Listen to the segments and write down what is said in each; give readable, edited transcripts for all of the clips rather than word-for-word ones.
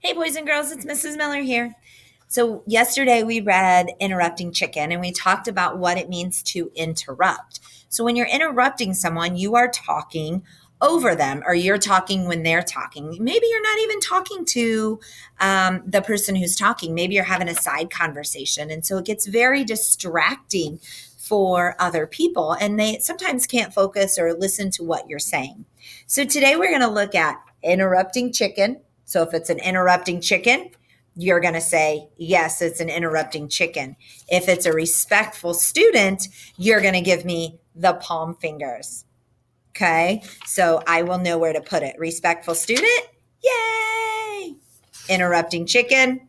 Hey, boys and girls, it's Mrs. Miller here. So, yesterday we read Interrupting Chicken and we talked about what it means to interrupt. So, when you're interrupting someone, you are talking over them or you're talking when they're talking. Maybe you're not even talking to the person who's talking. Maybe you're having a side conversation. And so it gets very distracting for other people and they sometimes can't focus or listen to what you're saying. So, today we're going to look at interrupting chicken. So if it's an interrupting chicken, you're going to say, yes, it's an interrupting chicken. If it's a respectful student, you're going to give me the palm fingers. Okay. So I will know where to put it. Respectful student. Yay. Interrupting chicken.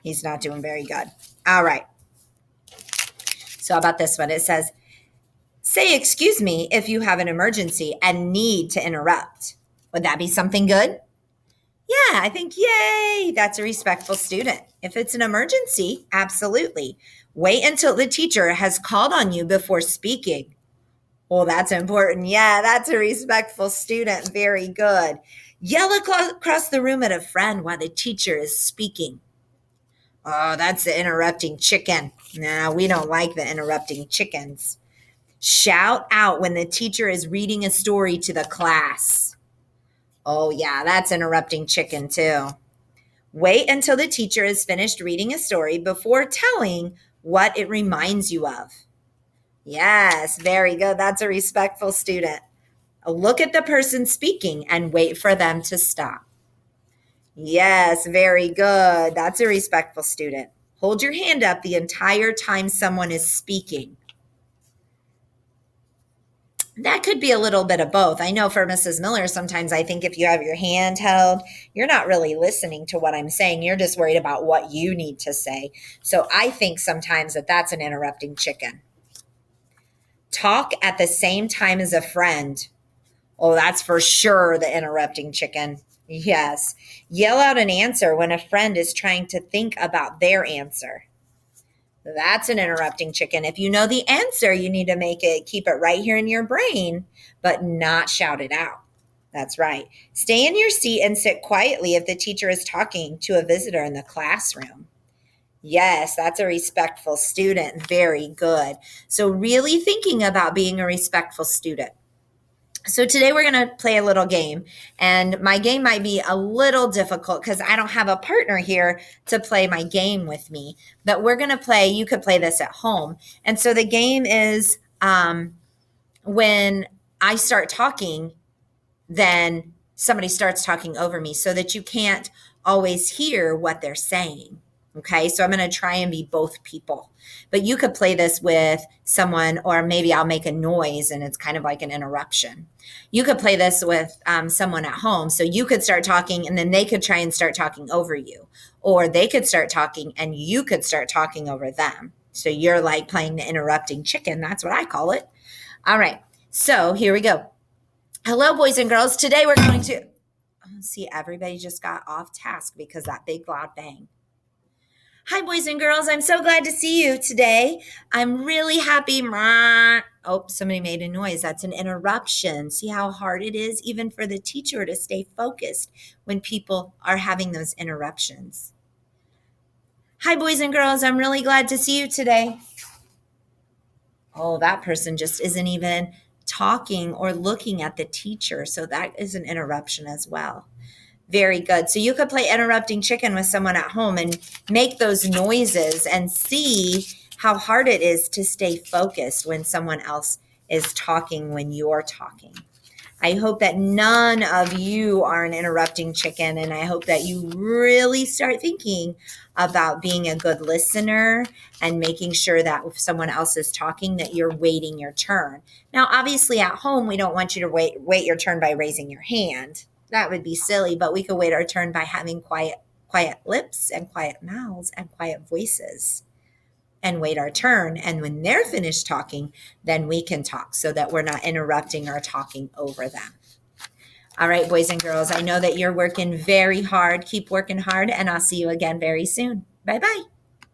He's not doing very good. All right. So how about this one? It says, say, excuse me, if you have an emergency and need to interrupt. Would that be something good? Yeah, I think, yay, that's a respectful student. If it's an emergency, absolutely. Wait until the teacher has called on you before speaking. Well, that's important. Yeah, that's a respectful student. Very good. Yell across the room at a friend while the teacher is speaking. Oh, that's the interrupting chicken. No, we don't like the interrupting chickens. Shout out when the teacher is reading a story to the class. Oh, yeah, that's interrupting chicken too. Wait until the teacher is finished reading a story before telling what it reminds you of. Yes, very good. That's a respectful student. Look at the person speaking and wait for them to stop. Yes, very good. That's a respectful student. Hold your hand up the entire time someone is speaking. That could be a little bit of both. I know for Mrs. Miller, sometimes I think if you have your hand held, you're not really listening to what I'm saying. You're just worried about what you need to say. So I think sometimes that's an interrupting chicken. Talk at the same time as a friend. Oh, that's for sure the interrupting chicken. Yes. Yell out an answer when a friend is trying to think about their answer. That's an interrupting chicken. If you know the answer, you need to keep it right here in your brain, but not shout it out. That's right. Stay in your seat and sit quietly if the teacher is talking to a visitor in the classroom. Yes, that's a respectful student. Very good. So really thinking about being a respectful student. So today we're going to play a little game, and my game might be a little difficult because I don't have a partner here to play my game with me, but we're going to play, you could play this at home. And so the game is when I start talking, then somebody starts talking over me so that you can't always hear what they're saying. Okay, so I'm going to try and be both people. But you could play this with someone, or maybe I'll make a noise and it's kind of like an interruption. You could play this with someone at home. So you could start talking and then they could try and start talking over you. Or they could start talking and you could start talking over them. So you're like playing the interrupting chicken. That's what I call it. All right, so here we go. Hello, boys and girls. Today we're going to see everybody just got off task because that big loud bang. Hi, boys and girls. I'm so glad to see you today. I'm really happy. Oh, somebody made a noise. That's an interruption. See how hard it is even for the teacher to stay focused when people are having those interruptions. Hi, boys and girls. I'm really glad to see you today. Oh, that person just isn't even talking or looking at the teacher. So that is an interruption as well. Very good. So you could play interrupting chicken with someone at home and make those noises and see how hard it is to stay focused when someone else is talking when you're talking. I hope that none of you are an interrupting chicken, and I hope that you really start thinking about being a good listener and making sure that if someone else is talking that you're waiting your turn. Now, obviously at home, we don't want you to wait your turn by raising your hand. That would be silly, but we could wait our turn by having quiet lips and quiet mouths and quiet voices and wait our turn. And when they're finished talking, then we can talk so that we're not interrupting or talking over them. All right, boys and girls, I know that you're working very hard. Keep working hard, and I'll see you again very soon. Bye-bye.